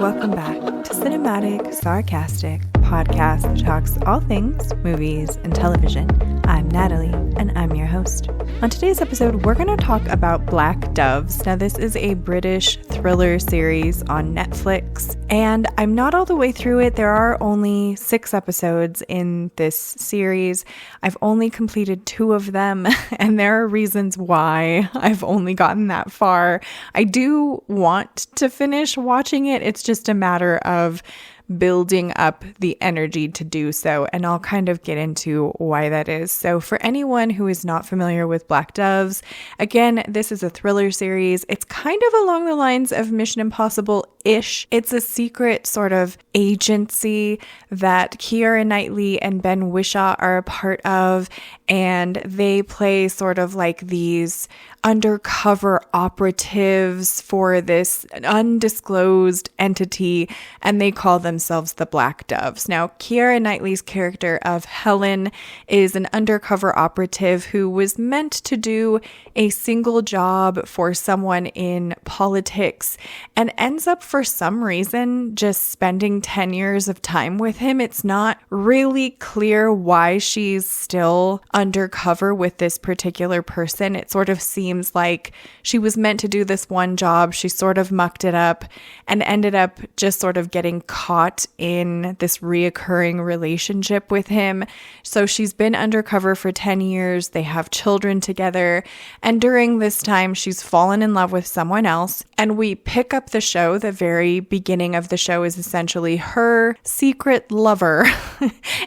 welcome back to Cinematic Sarcastic, podcast that talks all things movies and television. I'm Natalie, and I'm your host. On today's episode, we're going to talk about Black Doves. Now, this is a British thriller series on Netflix, and I'm not all the way through it. There are only 6 episodes in this series. I've only completed 2 of them, and there are reasons why I've only gotten that far. I do want to finish watching it. It's just a matter of building up the energy to do so, and I'll kind of get into why that is. So for anyone who is not familiar with Black Doves, again, this is a thriller series. It's kind of along the lines of Mission Impossible-ish. It's a secret sort of agency that Keira Knightley and Ben Whishaw are a part of, and they play sort of like these undercover operatives for this undisclosed entity, and they call themselves the Black Doves. Now, Keira Knightley's character of Helen is an undercover operative who was meant to do a single job for someone in politics and ends up, for some reason, just spending 10 years of time with him. It's not really clear why she's still undercover with this particular person. It sort of seems like she was meant to do this one job. She sort of mucked it up and ended up just sort of getting caught in this reoccurring relationship with him. So she's been undercover for 10 years. They have children together. And during this time, she's fallen in love with someone else. And we pick up the show. The very beginning of the show is essentially her secret lover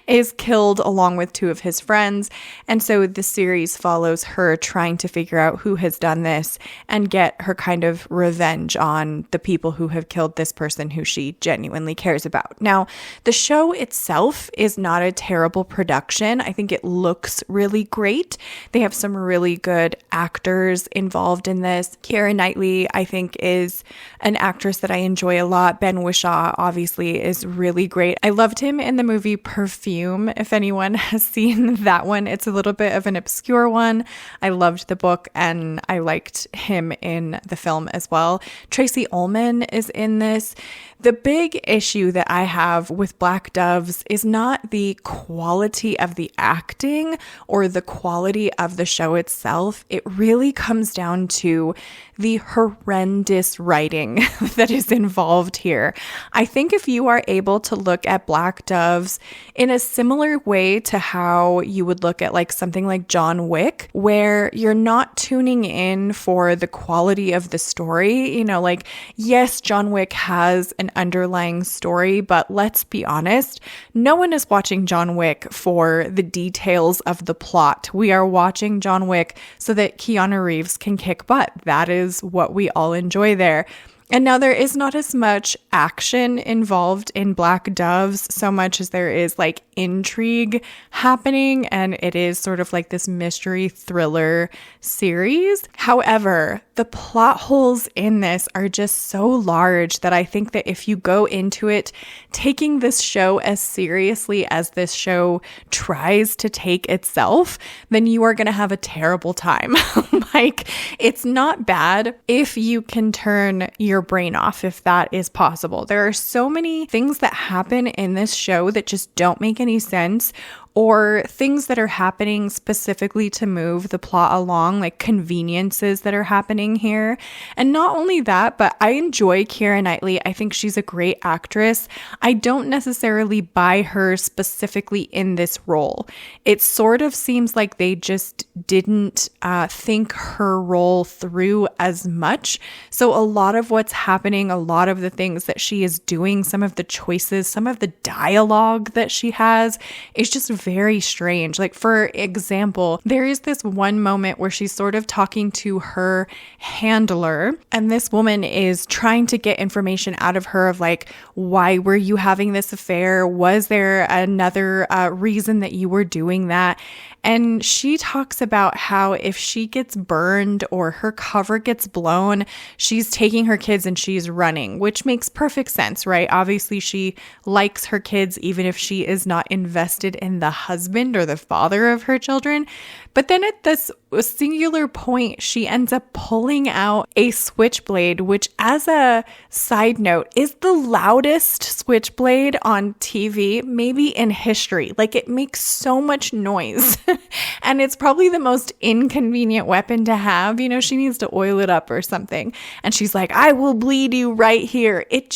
is killed along with 2 of his friends. And so the series follows her trying to figure out who has done this and get her kind of revenge on the people who have killed this person who she genuinely cares about. Now, the show itself is not a terrible production. I think it looks really great. They have some really good actors involved in this. Keira Knightley, I think, is an actress that I enjoy a lot. Ben Whishaw, obviously, is really great. I loved him in the movie Perfume. If anyone has seen that one, it's a little bit of an obscure one. I loved the book and I liked him in the film as well. Tracy Ullman is in this. The big issue that I have with Black Doves is not the quality of the acting or the quality of the show itself. It really comes down to the horrendous writing that is involved here. I think if you are able to look at Black Doves in a similar way to how you would look at like something like John Wick, where you're not tuning in for the quality of the story, you know, like, yes, John Wick has an underlying story, but let's be honest, no one is watching John Wick for the details of the plot. We are watching John Wick so that Keanu Reeves can kick butt. That is what we all enjoy there. And now there is not as much action involved in Black Doves so much as there is like intrigue happening, and it is sort of like this mystery thriller series. However, the plot holes in this are just so large that I think that if you go into it taking this show as seriously as this show tries to take itself, then you are going to have a terrible time. Like, it's not bad if you can turn your brain off, if that is possible. There are so many things that happen in this show that just don't make any sense, or things that are happening specifically to move the plot along, like conveniences that are happening here. And not only that, but I enjoy Keira Knightley. I think she's a great actress. I don't necessarily buy her specifically in this role. It sort of seems like they just didn't think her role through as much. So a lot of what's happening, a lot of the things that she is doing, some of the choices, some of the dialogue that she has is just very strange. Like, for example, there is this one moment where she's sort of talking to her handler, and this woman is trying to get information out of her of like, why were you having this affair? Was there another reason that you were doing that? And she talks about how if she gets burned or her cover gets blown, she's taking her kids and she's running, which makes perfect sense, right? Obviously, she likes her kids, even if she is not invested in the husband or the father of her children. But then at this singular point, she ends up pulling out a switchblade, which, as a side note, is the loudest switchblade on TV, maybe in history. Like, it makes so much noise and it's probably the most inconvenient weapon to have. You know, she needs to oil it up or something. And she's like, I will bleed you right here. It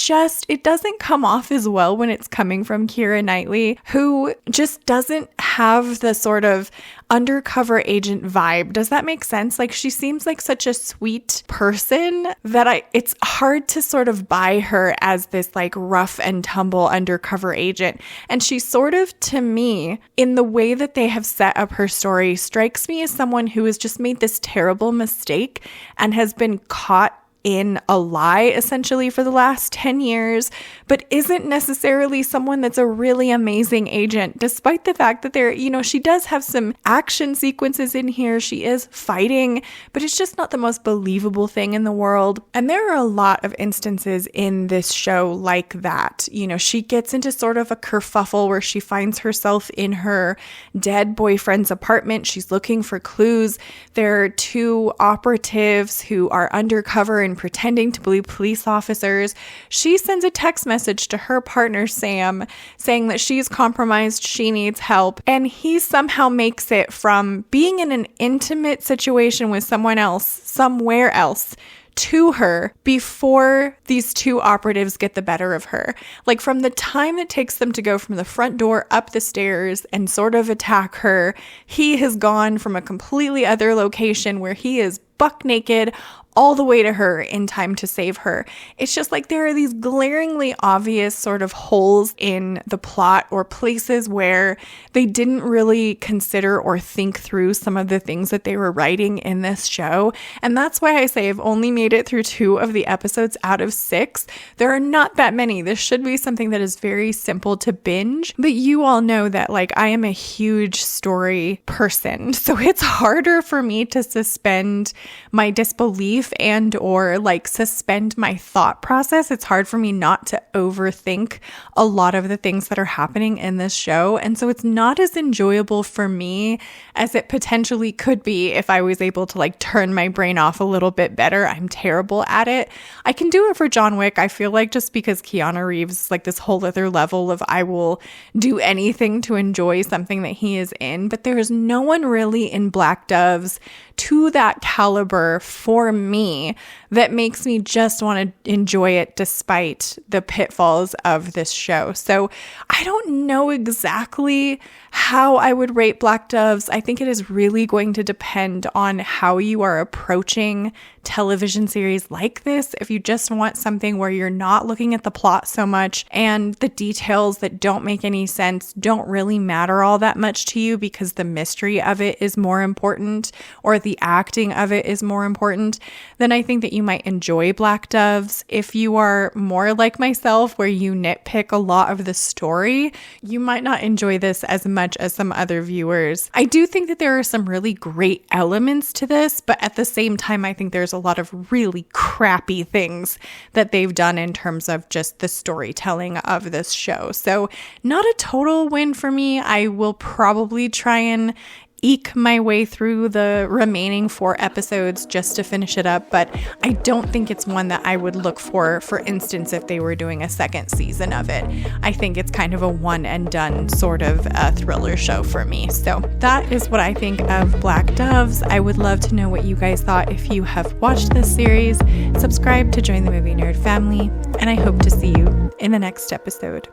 doesn't come off as well when it's coming from Keira Knightley, who just doesn't have the sort of undercover agent vibe. Does that make sense? Like, she seems like such a sweet person that it's hard to sort of buy her as this like rough and tumble undercover agent. And she sort of, to me, in the way that they have set up her story, strikes me as someone who has just made this terrible mistake and has been caught in a lie essentially for the last 10 years, but isn't necessarily someone that's a really amazing agent, despite the fact that she does have some action sequences in here. She is fighting, but it's just not the most believable thing in the world. And there are a lot of instances in this show like that. You know, she gets into sort of a kerfuffle where she finds herself in her dead boyfriend's apartment. She's looking for clues. There are two operatives who are undercover and pretending to be police officers. She sends a text message to her partner, Sam, saying that she's compromised, she needs help. And he somehow makes it from being in an intimate situation with someone else, somewhere else, to her before these two operatives get the better of her. Like, from the time it takes them to go from the front door up the stairs and sort of attack her, he has gone from a completely other location where he is buck naked all the way to her in time to save her. It's just like there are these glaringly obvious sort of holes in the plot or places where they didn't really consider or think through some of the things that they were writing in this show. And that's why I say I've only made it through 2 of the episodes out of 6. There are not that many. This should be something that is very simple to binge, but you all know that like I am a huge story person. So it's harder for me to suspend my disbelief and or like suspend my thought process. It's hard for me not to overthink a lot of the things that are happening in this show. And so it's not as enjoyable for me as it potentially could be if I was able to like turn my brain off a little bit better. I'm terrible at it. I can do it for John Wick. I feel like just because Keanu Reeves is like this whole other level of I will do anything to enjoy something that he is in, but there is no one really in Black Doves to that caliber for me that makes me just want to enjoy it despite the pitfalls of this show. So I don't know exactly how I would rate Black Doves. I think it is really going to depend on how you are approaching television series like this. If you just want something where you're not looking at the plot so much and the details that don't make any sense don't really matter all that much to you because the mystery of it is more important or the acting of it is more important, then I think that you might enjoy Black Doves. If you are more like myself where you nitpick a lot of the story, you might not enjoy this as much as some other viewers. I do think that there are some really great elements to this, but at the same time, I think there's a lot of really crappy things that they've done in terms of just the storytelling of this show. So not a total win for me. I will probably try and eke my way through the remaining 4 episodes just to finish it up, but I don't think it's one that I would look for instance, if they were doing a second season of it. I think it's kind of a one and done sort of a thriller show for me. So that is what I think of Black Doves. I would love to know what you guys thought if you have watched this series. Subscribe to join the Movie Nerd family, and I hope to see you in the next episode.